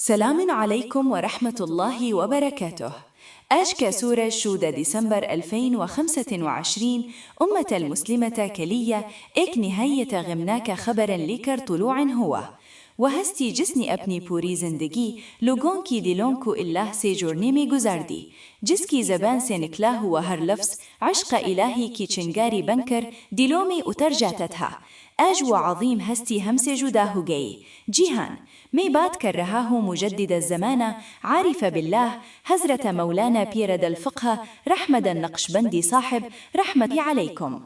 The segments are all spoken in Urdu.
سلام عليكم ورحمة الله وبركاته. أشكى سورة شودة ديسمبر 2025 أمة المسلمة كلية ایک نهایت غمناک خبر لے کر طلوع ہوا وہ ہستی جس نے اپنی پوری زندگی لوگوں کی دلوں کو اللہ سے جوڑنے میں گزار دی، جس کی زبان سے نکلا ہوا ہر لفظ عشق الہی کی چنگاری بن کر دلوں میں اتر جاتا تھا، آج وہ عظیم ہستی ہم سے جدا ہو گئی۔ جی ہاں، میں بات کر رہا ہوں مجدد الزمانہ عارف باللہ حضرت مولانا پیرد الفقہ رحمد النقشبندی صاحب رحمت علیکم۔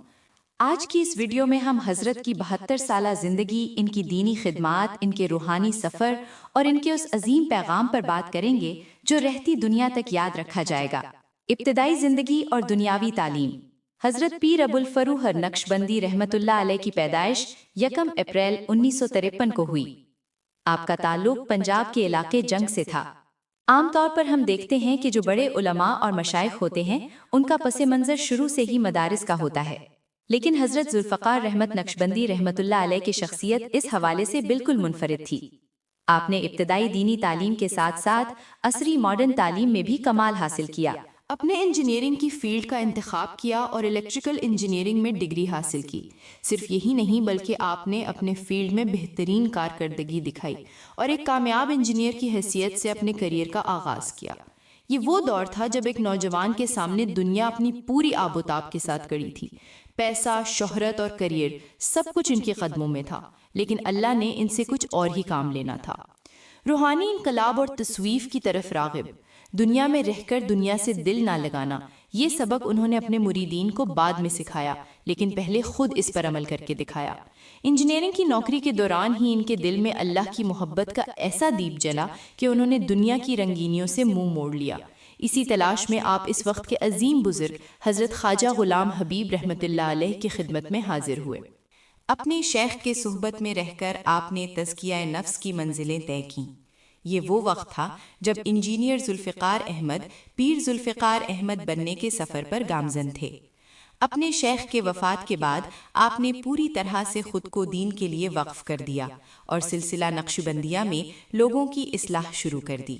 آج کی اس ویڈیو میں ہم حضرت کی 72 سالہ زندگی، ان کی دینی خدمات، ان کے روحانی سفر اور ان کے اس عظیم پیغام پر بات کریں گے جو رہتی دنیا تک یاد رکھا جائے گا۔ ابتدائی زندگی اور دنیاوی تعلیم۔ حضرت پیر ابو الفروح نقشبندی رحمت اللہ علیہ کی پیدائش 1 اپریل 1953 کو ہوئی۔ آپ کا تعلق پنجاب کے علاقے جنگ سے تھا۔ عام طور پر ہم دیکھتے ہیں کہ جو بڑے علماء اور مشائخ ہوتے ہیں ان کا پس منظر شروع سے ہی مدارس کا ہوتا ہے، لیکن حضرت ذوالفقار رحمت نقشبندی رحمت اللہ علیہ کی شخصیت اس حوالے سے بالکل منفرد تھی۔ آپ نے ابتدائی دینی تعلیم کے ساتھ ساتھ عصری ماڈرن تعلیم میں بھی کمال حاصل کیا۔ اپنے انجینئرنگ کی فیلڈ کا انتخاب کیا اور الیکٹریکل انجینئرنگ میں ڈگری حاصل کی۔ صرف یہی نہیں بلکہ آپ نے اپنے فیلڈ میں بہترین کارکردگی دکھائی اور ایک کامیاب انجینئر کی حیثیت سے اپنے کریئر کا آغاز کیا۔ یہ وہ دور تھا جب ایک نوجوان کے سامنے دنیا اپنی پوری آب و تاب کے ساتھ کڑی تھی۔ پیسہ، شہرت اور کریئر سب کچھ ان کے قدموں میں تھا، لیکن اللہ نے ان سے کچھ اور ہی کام لینا تھا۔ روحانی انقلاب اور تصویف کی طرف راغب، دنیا میں رہ کر دنیا سے دل نہ لگانا، یہ سبق انہوں نے اپنے مریدین کو بعد میں سکھایا، لیکن پہلے خود اس پر عمل کر کے دکھایا۔ انجینئرنگ کی نوکری کے دوران ہی ان کے دل میں اللہ کی محبت کا ایسا دیپ جلا کہ انہوں نے دنیا کی رنگینیوں سے منہ موڑ لیا۔ اسی تلاش میں آپ اس وقت کے عظیم بزرگ حضرت خواجہ غلام حبیب رحمت اللہ علیہ کی خدمت میں حاضر ہوئے۔ اپنے شیخ کے صحبت میں رہ کر آپ نے تزکیہ نفس کی منزلیں طے کیں۔ یہ وہ وقت تھا جب انجینئر ذوالفقار احمد پیر ذوالفقار احمد بننے کے سفر پر گامزن تھے۔ اپنے شیخ کے وفات کے بعد آپ نے پوری طرح سے خود کو دین کے لیے وقف کر دیا اور سلسلہ نقشبندیہ میں لوگوں کی اصلاح شروع کر دی۔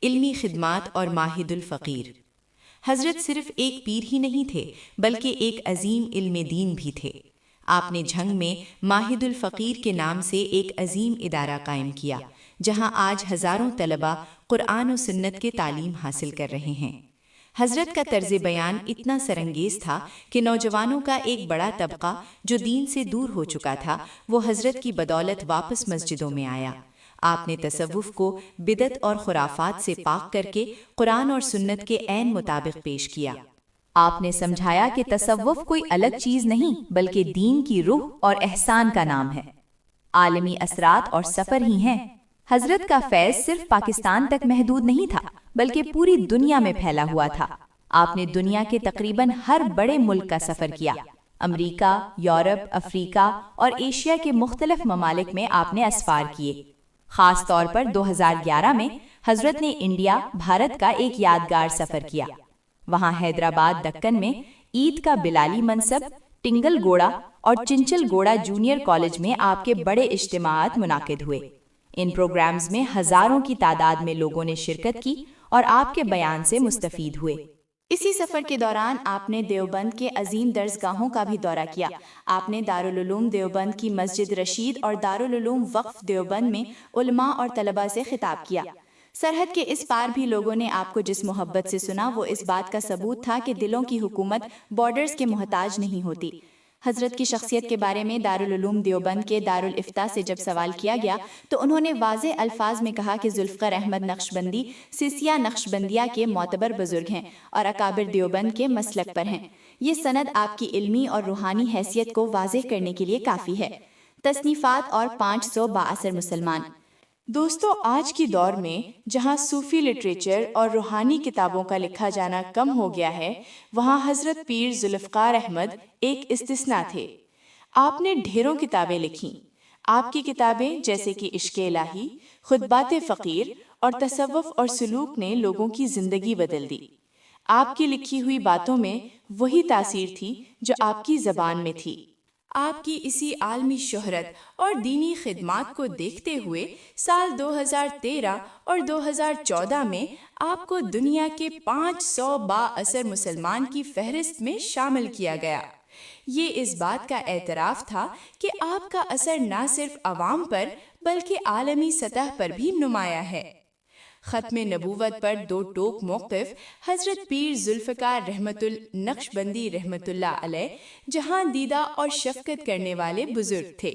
علمی خدمات اور ماہد الفقیر۔ حضرت صرف ایک پیر ہی نہیں تھے بلکہ ایک عظیم علم دین بھی تھے۔ آپ نے جھنگ میں ماہد الفقیر کے نام سے ایک عظیم ادارہ قائم کیا جہاں آج ہزاروں طلباء قرآن و سنت کے تعلیم حاصل کر رہے ہیں۔ حضرت کا طرز بیان اتنا سرانگیز تھا کہ نوجوانوں کا ایک بڑا طبقہ جو دین سے دور ہو چکا تھا وہ حضرت کی بدولت واپس مسجدوں میں آیا۔ آپ نے تصوف کو بدعت اور خرافات سے پاک کر کے قرآن اور سنت کے عین مطابق پیش کیا۔ آپ نے سمجھایا کہ تصوف کوئی الگ چیز نہیں بلکہ دین کی روح اور احسان کا نام ہے، عالمی اثرات اور سفر ہی ہیں۔ حضرت کا فیض صرف پاکستان تک محدود نہیں تھا بلکہ پوری دنیا میں پھیلا ہوا تھا۔ آپ نے دنیا کے تقریباً ہر بڑے ملک کا سفر کیا۔ امریکہ، یورپ، افریقہ اور ایشیا کے مختلف ممالک میں آپ نے اسفار کیے۔ خاص طور پر 2011 میں حضرت نے انڈیا، بھارت کا ایک یادگار سفر کیا۔ وہاں حیدرآباد دکن میں عید کا بلالی منصب، ٹنگل گوڑا اور چنچل گوڑا جونیئر کالج میں آپ کے بڑے اجتماعات منعقد ہوئے۔ ان پروگرامز میں ہزاروں کی تعداد میں لوگوں نے شرکت کی اور آپ کے بیان سے مستفید ہوئے۔ اسی سفر کے دوران آپ نے دیوبند کے عظیم درسگاہوں کا بھی دورہ کیا۔ آپ نے دارالعلوم دیوبند کی مسجد رشید اور دارالعلوم وقف دیوبند میں علماء اور طلباء سے خطاب کیا۔ سرحد کے اس پار بھی لوگوں نے آپ کو جس محبت سے سنا وہ اس بات کا ثبوت تھا کہ دلوں کی حکومت بارڈرز کے محتاج نہیں ہوتی۔ حضرت کی شخصیت کے بارے میں دارالعلوم دیوبند کے دارالافتاء سے جب سوال کیا گیا تو انہوں نے واضح الفاظ میں کہا کہ ذوالفقار احمد نقشبندی سلسلہ نقشبندیہ کے معتبر بزرگ ہیں اور اکابر دیوبند کے مسلک پر ہیں۔ یہ سند آپ کی علمی اور روحانی حیثیت کو واضح کرنے کے لیے کافی ہے۔ تصنیفات اور 500 بااثر مسلمان۔ دوستو، آج کی دور میں جہاں صوفی لٹریچر اور روحانی کتابوں کا لکھا جانا کم ہو گیا ہے، وہاں حضرت پیر ذوالفقار احمد ایک استثناء تھے۔ آپ نے ڈھیروں کتابیں لکھیں۔ آپ کی کتابیں جیسے کہ عشق الہی، خطبات فقیر اور تصوف اور سلوک نے لوگوں کی زندگی بدل دی۔ آپ کی لکھی ہوئی باتوں میں وہی تاثیر تھی جو آپ کی زبان میں تھی۔ آپ کی اسی عالمی شہرت اور دینی خدمات کو دیکھتے ہوئے سال 2013 اور 2014 میں آپ کو دنیا کے 500 بااثر مسلمان کی فہرست میں شامل کیا گیا۔ یہ اس بات کا اعتراف تھا کہ آپ کا اثر نہ صرف عوام پر بلکہ عالمی سطح پر بھی نمایاں ہے۔ ختم نبوت پر دو ٹوک موقف حضرت پیر ذوالفقار رحمت النقشبندی رحمت اللہ علیہ جہاں دیدہ اور شفقت کرنے والے بزرگ تھے،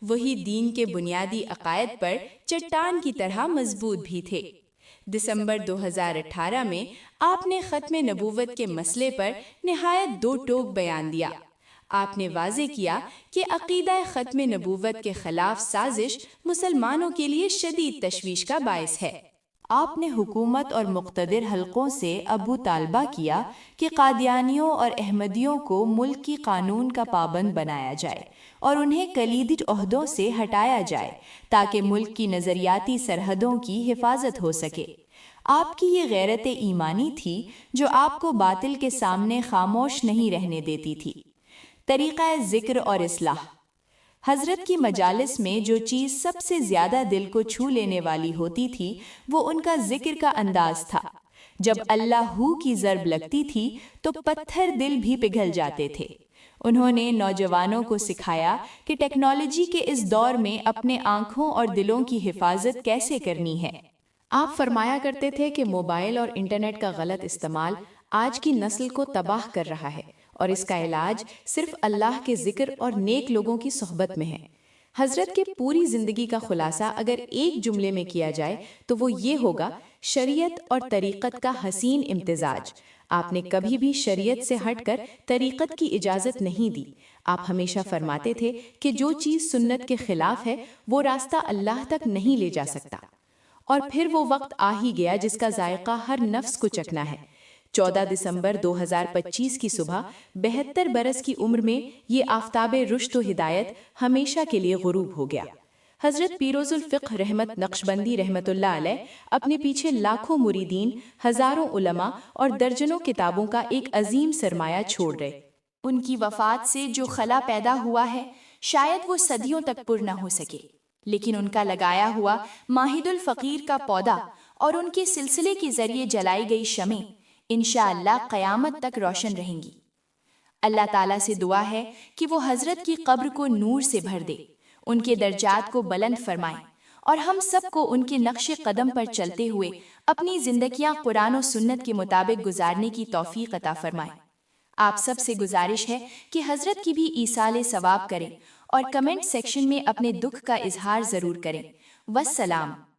وہی دین کے بنیادی عقائد پر چٹان کی طرح مضبوط بھی تھے۔ دسمبر 2018 میں آپ نے ختم نبوت کے مسئلے پر نہایت دو ٹوک بیان دیا۔ آپ نے واضح کیا کہ عقیدہ ختم نبوت کے خلاف سازش مسلمانوں کے لیے شدید تشویش کا باعث ہے۔ آپ نے حکومت اور مقتدر حلقوں سے طالبہ کیا کہ قادیانیوں اور احمدیوں کو ملک کی قانون کا پابند بنایا جائے اور انہیں کلیدی عہدوں سے ہٹایا جائے تاکہ ملک کی نظریاتی سرحدوں کی حفاظت ہو سکے۔ آپ کی یہ غیرت ایمانی تھی جو آپ کو باطل کے سامنے خاموش نہیں رہنے دیتی تھی۔ طریقہ ذکر اور اصلاح۔ حضرت کی مجالس میں جو چیز سب سے زیادہ دل کو چھو لینے والی ہوتی تھی وہ ان کا ذکر کا انداز تھا۔ جب اللہ ہو کی ضرب لگتی تھی تو پتھر دل بھی پگھل جاتے تھے۔ انہوں نے نوجوانوں کو سکھایا کہ ٹیکنالوجی کے اس دور میں اپنے آنکھوں اور دلوں کی حفاظت کیسے کرنی ہے۔ آپ فرمایا کرتے تھے کہ موبائل اور انٹرنیٹ کا غلط استعمال آج کی نسل کو تباہ کر رہا ہے اور اس کا علاج صرف اللہ کے ذکر اور نیک لوگوں کی صحبت میں ہے۔ حضرت کے پوری زندگی کا خلاصہ اگر ایک جملے میں کیا جائے تو وہ یہ ہوگا: شریعت اور طریقت کا حسین امتزاج۔ آپ نے کبھی بھی شریعت سے ہٹ کر طریقت کی اجازت نہیں دی۔ آپ ہمیشہ فرماتے تھے کہ جو چیز سنت کے خلاف ہے وہ راستہ اللہ تک نہیں لے جا سکتا۔ اور پھر وہ وقت آ ہی گیا جس کا ذائقہ ہر نفس کو چکھنا ہے۔ 14 دسمبر 2025 کی صبح 72 برس کی عمر میں یہ آفتاب رشد و ہدایت ہمیشہ کے لیے غروب ہو گیا۔ حضرت پیروز الفقہ رحمت نقشبندی رحمت اللہ علیہ اپنے پیچھے لاکھوں مریدین، ہزاروں علماء اور درجنوں کتابوں کا ایک عظیم سرمایہ چھوڑ رہے۔ ان کی وفات سے جو خلا پیدا ہوا ہے شاید وہ صدیوں تک پر نہ ہو سکے، لیکن ان کا لگایا ہوا ماہد الفقیر کا پودا اور ان کے سلسلے کے ذریعے جلائی گئی شمع انشاءاللہ قیامت تک روشن رہیں گی۔ اللہ تعالیٰ سے دعا ہے کہ وہ حضرت کی قبر کو نور سے بھر دے، ان کے درجات کو بلند فرمائے اور ہم سب کو ان کے نقش قدم پر چلتے ہوئے اپنی زندگیاں قرآن و سنت کے مطابق گزارنے کی توفیق عطا فرمائے۔ آپ سب سے گزارش ہے کہ حضرت کی بھی ایصال ثواب کریں اور کمنٹ سیکشن میں اپنے دکھ کا اظہار ضرور کریں۔ والسلام۔